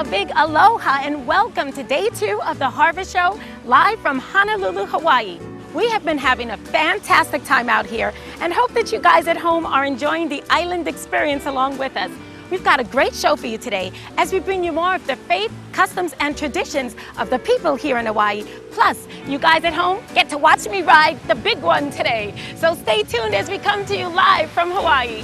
A big aloha and welcome to day 2 of the Harvest Show, live from Honolulu, Hawaii. We have been having a fantastic time out here and hope that you guys at home are enjoying the island experience along with us. We've got a great show for you today as we bring you more of the faith, customs, and traditions of the people here in Hawaii. Plus, you guys at home get to watch me ride the big one today. So stay tuned as we come to you live from Hawaii.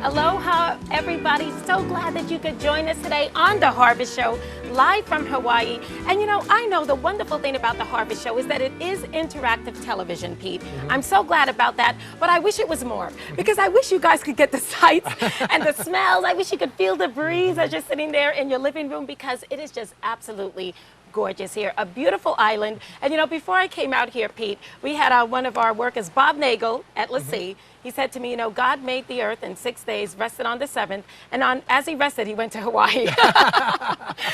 Aloha, everybody. So glad that you could join us today on the Harvest Show, live from Hawaii. And you know, I know the wonderful thing about the Harvest Show is that it is interactive television, Pete. I'm so glad about that, but I wish it was more, because I wish you guys could get the sights and the smells. I wish you could feel the breeze as you're sitting there in your living room, because it is just absolutely gorgeous here, a beautiful island. And you know, before I came out here, Pete, we had one of our workers, Bob Nagel at LaCie. He said to me, you know, God made the earth in 6 days, rested on the 7th, and as he rested, he went to Hawaii.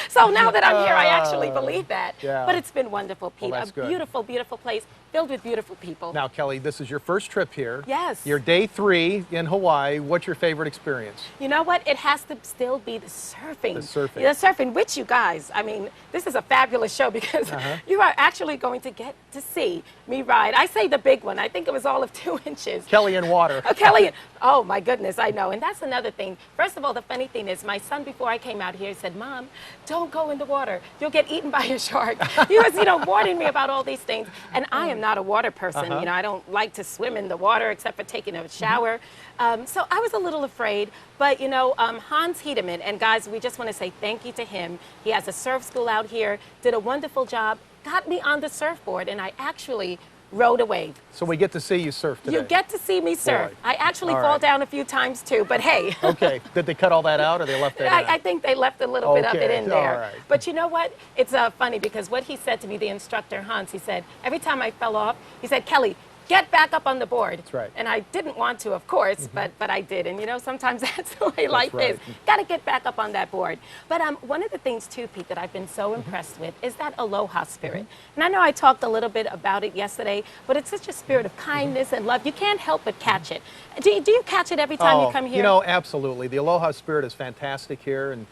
So now that I'm here, I actually believe that. Yeah. But it's been wonderful, Pete. Well, that's good. Beautiful, beautiful place filled with beautiful people. Now, Kelly, this is your first trip here. Yes. You're day 3 in Hawaii. What's your favorite experience? You know what? It has to still be the surfing. The surfing. The surfing, which you guys, I mean, this is a fabulous show because you are actually going to get to see me ride. I say the big one. I think it was all of 2 inches. Kelly in water. Oh, Kelly, oh my goodness, I know. And that's another thing. First of all, the funny thing is my son, before I came out here, said, Mom, don't go in the water. You'll get eaten by a shark. He was, you know, warning me about all these things. And I am not a water person. You know, I don't like to swim in the water except for taking a shower. So I was a little afraid. But, you know, Hans Hedeman, and guys, we just want to say thank you to him. He has a surf school out here, did a wonderful job, got me on the surfboard, and I actually rode a wave. So we get to see you surf today. You get to see me surf. Boy. I actually All fall right. down a few times too, but hey. Okay. Did they cut all that out, or they left that in? I think they left a little bit of it Okay, in there. all right. But you know what? It's funny because what he said to me, the instructor, Hans, he said, every time I fell off, he said, Kelly, get back up on the board. That's right. And I didn't want to, of course, but I did. And you know, sometimes that's the way life right. is. Got to get back up on that board. But one of the things too, Pete, that I've been so impressed with is that aloha spirit. And I know I talked a little bit about it yesterday, but it's such a spirit of kindness and love. You can't help but catch it. Do you catch it every time you come here? You know, absolutely. The aloha spirit is fantastic here. And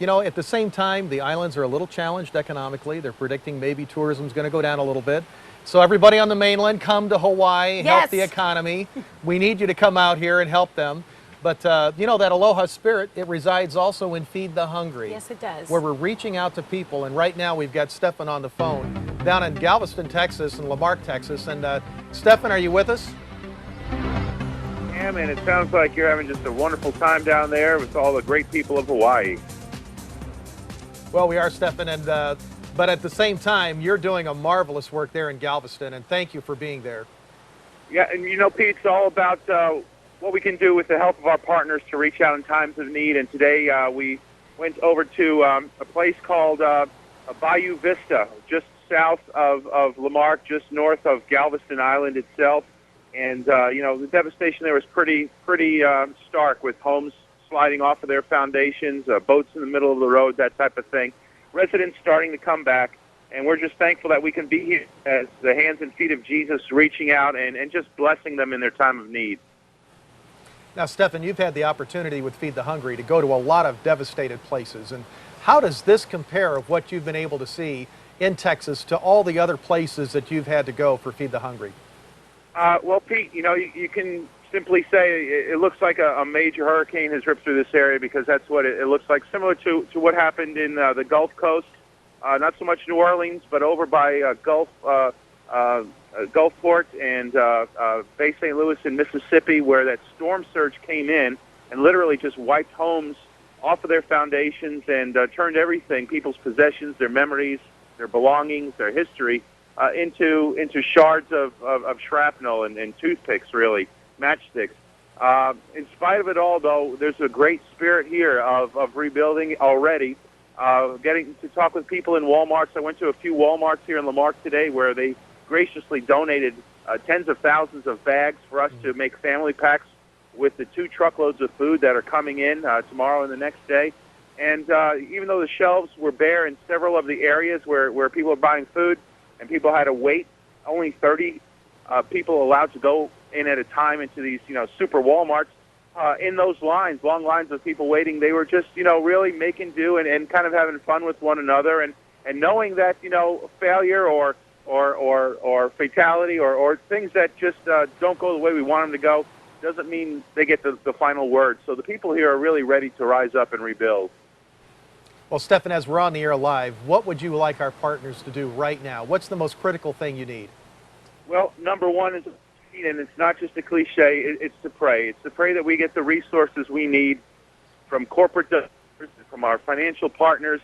you know, at the same time, the islands are a little challenged economically. They're predicting maybe tourism's going to go down a little bit. So everybody on the mainland, come to Hawaii, help the economy. We need you to come out here and help them. But you know, that aloha spirit, it resides also in Feed the Hungry. Yes, it does. Where we're reaching out to people. And right now we've got Stefan on the phone down in Galveston, Texas and Lamarck, Texas. And Stefan, are you with us? Yeah, man, it sounds like you're having just a wonderful time down there with all the great people of Hawaii. Well, we are, Stefan, and but at the same time, you're doing a marvelous work there in Galveston, and thank you for being there. Yeah, and you know, Pete, it's all about what we can do with the help of our partners to reach out in times of need. And today we went over to a place called Bayou Vista, just south of Lamarck, just north of Galveston Island itself. And you know, the devastation there was pretty stark, with homes sliding off of their foundations, boats in the middle of the road, that type of thing. Residents starting to come back, and we're just thankful that we can be here as the hands and feet of Jesus, reaching out and just blessing them in their time of need. Now, Stefan, you've had the opportunity with Feed the Hungry to go to a lot of devastated places. And how does this compare of what you've been able to see in Texas to all the other places that you've had to go for Feed the Hungry? Well, Pete, you know, you can simply say it looks like a major hurricane has ripped through this area, because that's what it looks like, similar to what happened in the Gulf Coast. Not so much New Orleans, but over by Gulfport and Bay St. Louis in Mississippi, where that storm surge came in and literally just wiped homes off of their foundations and turned everything, people's possessions, their memories, their belongings, their history, into shards of shrapnel and toothpicks, really, matchsticks. In spite of it all, though, there's a great spirit here of rebuilding already. Getting to talk with people in Walmarts. I went to a few Walmarts here in Lamarck today where they graciously donated tens of thousands of bags for us to make family packs with the 2 truckloads of food that are coming in tomorrow and the next day. And even though the shelves were bare in several of the areas where people are buying food and people had to wait, only 30 people allowed to go in at a time into these, super Walmarts. In those lines, long lines of people waiting, they were just, really making do and kind of having fun with one another and knowing that, failure or fatality or things that just don't go the way we want them to go doesn't mean they get the final word. So the people here are really ready to rise up and rebuild. Well, Stephan, as we're on the air live, what would you like our partners to do right now? What's the most critical thing you need? Well, number one is, and it's not just a cliche, it's to pray. It's to pray that we get the resources we need from corporate donors, from our financial partners,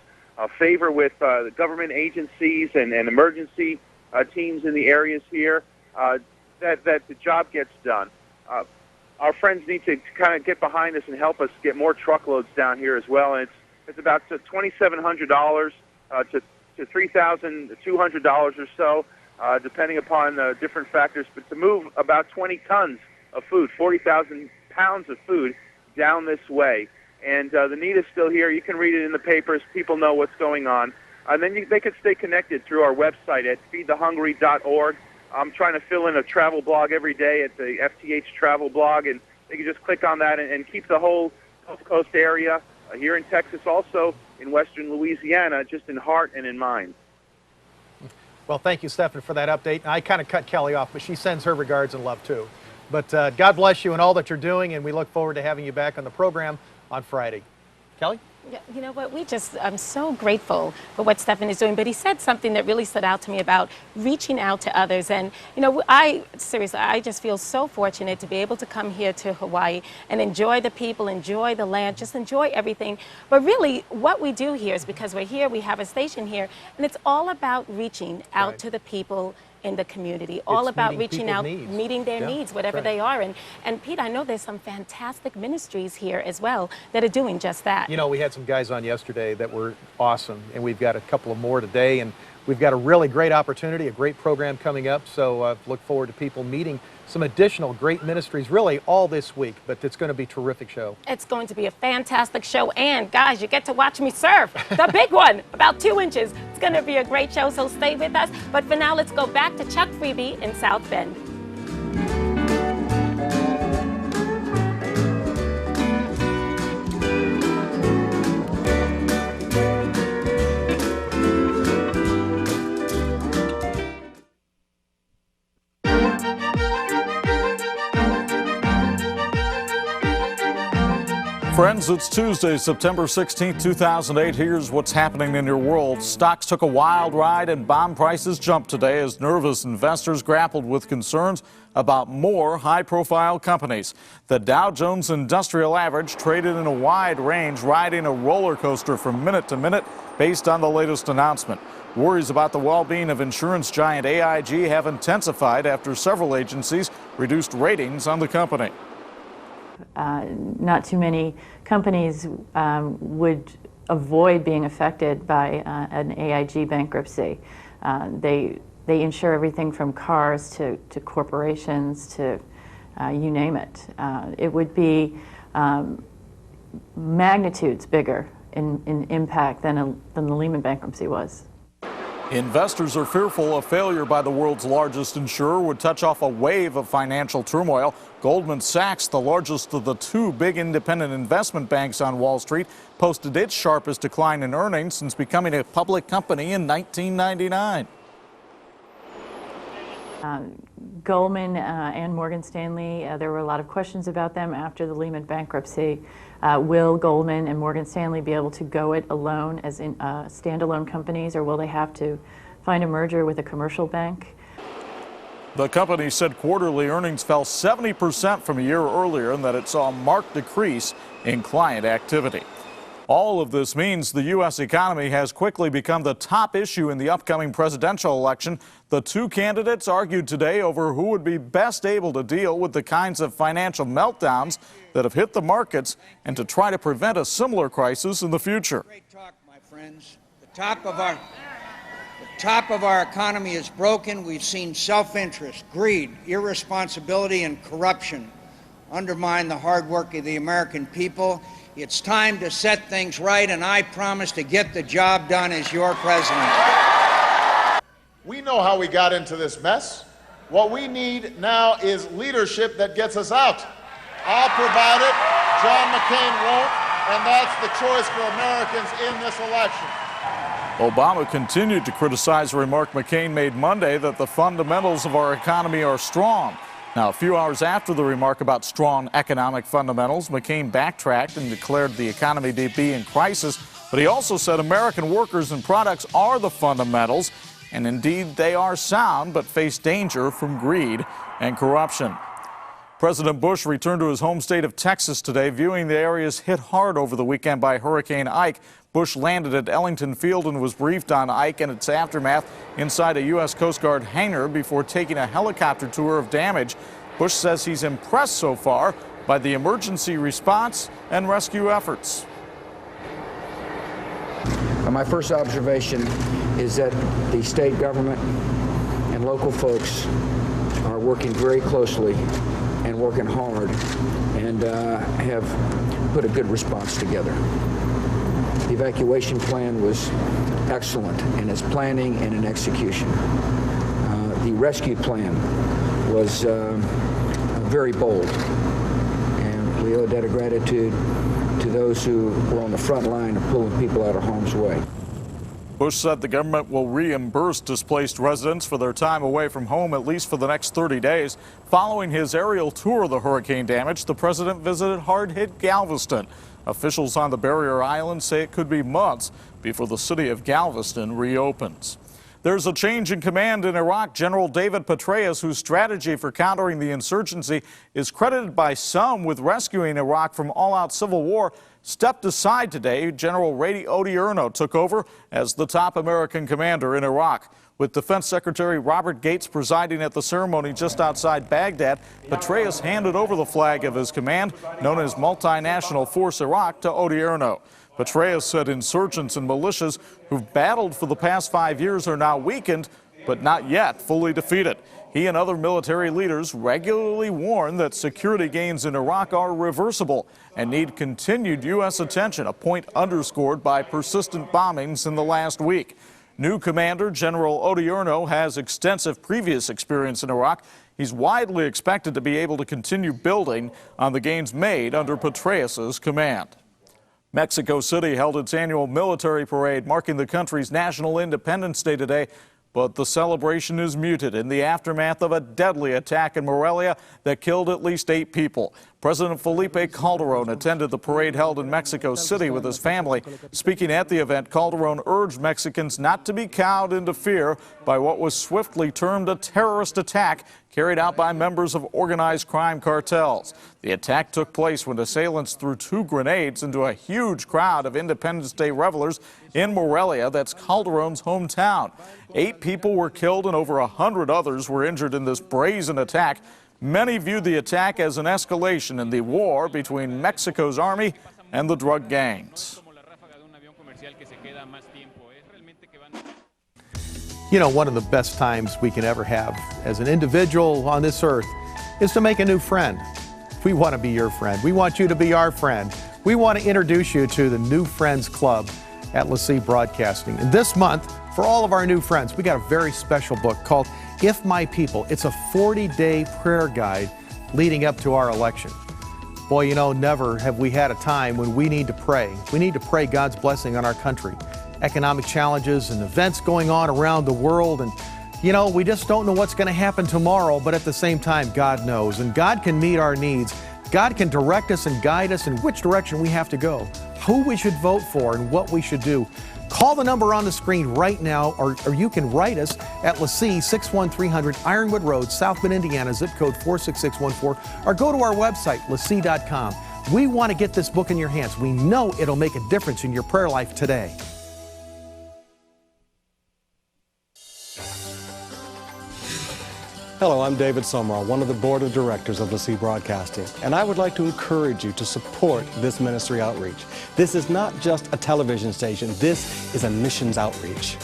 favor with the government agencies and emergency teams in the areas here, that the job gets done. Our friends need to kind of get behind us and help us get more truckloads down here as well. And it's about $2,700 to $3,200 or so, depending upon different factors, but to move about 20 tons of food, 40,000 pounds of food down this way. And the need is still here. You can read it in the papers. People know what's going on. And then they could stay connected through our website at feedthehungry.org. I'm trying to fill in a travel blog every day at the FTH Travel blog, and they can just click on that and keep the whole Gulf Coast area here in Texas, also in western Louisiana, just in heart and in mind. Well, thank you, Stephan, for that update. I kind of cut Kelly off, but she sends her regards and love, too. But God bless you and all that you're doing, and we look forward to having you back on the program on Friday. Kelly? Yeah, you know what, I'm so grateful for what Stephan is doing, but he said something that really stood out to me about reaching out to others. And, I just feel so fortunate to be able to come here to Hawaii and enjoy the people, enjoy the land, just enjoy everything. But really, what we do here is because we're here, we have a station here, and it's all about reaching out to the people in the community, all about reaching out, meeting their needs, whatever they are. And Pete, I know there's some fantastic ministries here as well that are doing just that. We had some guys on yesterday that were awesome, and we've got a couple of more today, and we've got a really great opportunity, a great program coming up, so look forward to people meeting some additional great ministries really all this week, but it's going to be a terrific show. It's going to be a fantastic show, and guys, you get to watch me surf, the big one, about 2 inches. It's going to be a great show, so stay with us. But for now, let's go back to Chuck Freebie in South Bend. Friends, it's Tuesday, September 16, 2008. Here's what's happening in your world. Stocks took a wild ride and bond prices jumped today as nervous investors grappled with concerns about more high-profile companies. The Dow Jones Industrial Average traded in a wide range, riding a roller coaster from minute to minute based on the latest announcement. Worries about the well-being of insurance giant AIG have intensified after several agencies reduced ratings on the company. Not too many companies would avoid being affected by an AIG bankruptcy. They insure everything from cars to corporations to you name it. It would be magnitudes bigger in impact than the Lehman bankruptcy was. Investors are fearful a failure by the world's largest insurer would touch off a wave of financial turmoil. Goldman Sachs, the largest of the two big independent investment banks on Wall Street, posted its sharpest decline in earnings since becoming a public company in 1999. Goldman and Morgan Stanley, there were a lot of questions about them after the Lehman bankruptcy. Will Goldman and Morgan Stanley be able to go it alone as in standalone companies, or will they have to find a merger with a commercial bank? The company said quarterly earnings fell 70% from a year earlier and that it saw a marked decrease in client activity. All of this means the U.S. economy has quickly become the top issue in the upcoming presidential election. The two candidates argued today over who would be best able to deal with the kinds of financial meltdowns that have hit the markets and to try to prevent a similar crisis in the future. Great talk, my friends. The top of our economy is broken. We've seen self-interest, greed, irresponsibility, and corruption undermine the hard work of the American people. It's time to set things right, and I promise to get the job done as your president. We know how we got into this mess. What we need now is leadership that gets us out. I'll provide it. John McCain won't, and that's the choice for Americans in this election. Obama continued to criticize a remark McCain made Monday that the fundamentals of our economy are strong. Now, a few hours after the remark about strong economic fundamentals, McCain backtracked and declared the economy to be in crisis. But he also said American workers and products are the fundamentals, and indeed they are sound, but face danger from greed and corruption. President Bush returned to his home state of Texas today, viewing the areas hit hard over the weekend by Hurricane Ike. Bush landed at Ellington Field and was briefed on Ike and its aftermath inside a U.S. Coast Guard hangar before taking a helicopter tour of damage. Bush says he's impressed so far by the emergency response and rescue efforts. My first observation is that the state government and local folks are working very closely and working hard and have put a good response together. The evacuation plan was excellent in its planning and in execution. The rescue plan was very bold, and we owe a debt of gratitude to those who were on the front line of pulling people out of harm's way. Bush said the government will reimburse displaced residents for their time away from home at least for the next 30 days. Following his aerial tour of the hurricane damage, the president visited hard-hit Galveston. Officials on the barrier island say it could be months before the city of Galveston reopens. There's a change in command in Iraq. General David Petraeus, whose strategy for countering the insurgency is credited by some with rescuing Iraq from all-out civil war, stepped aside today. General Rady Odierno took over as the top American commander in Iraq. With Defense Secretary Robert Gates presiding at the ceremony just outside Baghdad, Petraeus handed over the flag of his command, known as Multinational Force Iraq, to Odierno. Petraeus said insurgents and militias who've battled for the past 5 years are now weakened, but not yet fully defeated. He and other military leaders regularly warn that security gains in Iraq are reversible and need continued U.S. attention, a point underscored by persistent bombings in the last week. New commander General Odierno has extensive previous experience in Iraq. He's widely expected to be able to continue building on the gains made under Petraeus's command. Mexico City held its annual military parade marking the country's National Independence Day today, but the celebration is muted in the aftermath of a deadly attack in Morelia that killed at least 8 people. President Felipe Calderón attended the parade held in Mexico City with his family. Speaking at the event, Calderón urged Mexicans not to be cowed into fear by what was swiftly termed a terrorist attack carried out by members of organized crime cartels. The attack took place when assailants threw 2 grenades into a huge crowd of Independence Day revelers in Morelia, that's Calderón's hometown. 8 people were killed and over 100 others were injured in this brazen attack. Many viewed the attack as an escalation in the war between Mexico's army and the drug gangs. You know, one of the best times we can ever have as an individual on this earth is to make a new friend. We want to be your friend. We want you to be our friend. We want to introduce you to the New Friends Club at LeSee Broadcasting. And this month, for all of our new friends, we got a very special book called If My People. It's a 40-day prayer guide leading up to our election. Boy, you know, never have we had a time when we need to pray. We need to pray God's blessing on our country. Economic challenges and events going on around the world. And, you know, we just don't know what's going to happen tomorrow, but at the same time, God knows. And God can meet our needs. God can direct us and guide us in which direction we have to go, who we should vote for, and what we should do. Call the number on the screen right now, or you can write us at LeSee, 61300 Ironwood Road, South Bend, Indiana, zip code 46614, or go to our website, lesee.com. We want to get this book in your hands. We know it'll make a difference in your prayer life today. Hello, I'm David Sumrall, one of the board of directors of LeSee Broadcasting, and I would like to encourage you to support this ministry outreach. This is not just a television station, this is a missions outreach.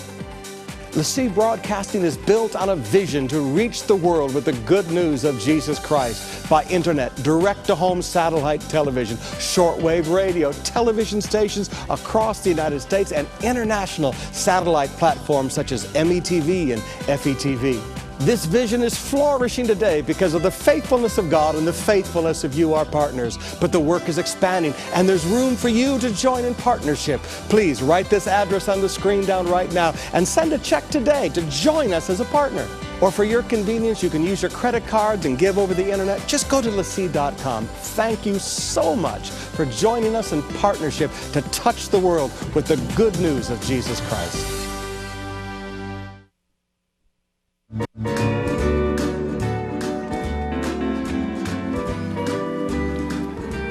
LeSee Broadcasting is built on a vision to reach the world with the good news of Jesus Christ by internet, direct-to-home satellite television, shortwave radio, television stations across the United States, and international satellite platforms such as METV and FETV. This vision is flourishing today because of the faithfulness of God and the faithfulness of you, our partners. But the work is expanding, and there's room for you to join in partnership. Please write this address on the screen down right now and send a check today to join us as a partner. Or for your convenience, you can use your credit cards and give over the internet. Just go to LeSee.com. Thank you so much for joining us in partnership to touch the world with the good news of Jesus Christ.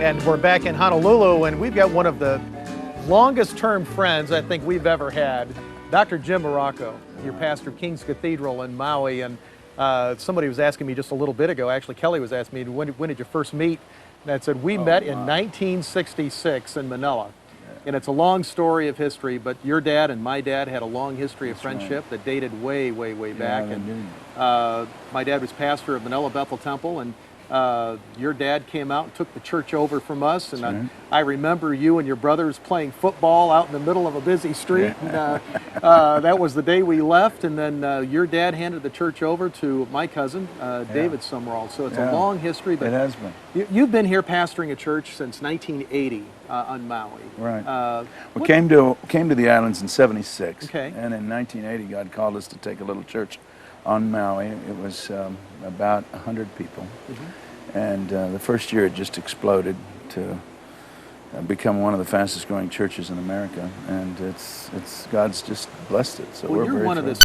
And we're back in Honolulu, and we've got one of the longest term friends I think we've ever had, Dr. Jim Morocco, your pastor of King's Cathedral in Maui. And somebody was asking me just a little bit ago, actually Kelly was asking me, when did you first meet? And I said, we met in 1966 in Manila. And it's a long story of history, but your dad and my dad had a long history of friendship that dated way, way, way back. And my dad was pastor of Manila Bethel Temple, and your dad came out and took the church over from us. And I remember you and your brothers playing football out in the middle of a busy street. And, that was the day we left. And then your dad handed the church over to my cousin, David Sumrall. So it's a long history. But it has been. You've been here pastoring a church since 1980 on Maui. Right. We came to the islands in '76. Okay. And in 1980, God called us to take a little church on Maui. It was about 100 people. And the first year it just exploded to become one of the fastest growing churches in America. And it's God's just blessed it. So well, we're you're very one of the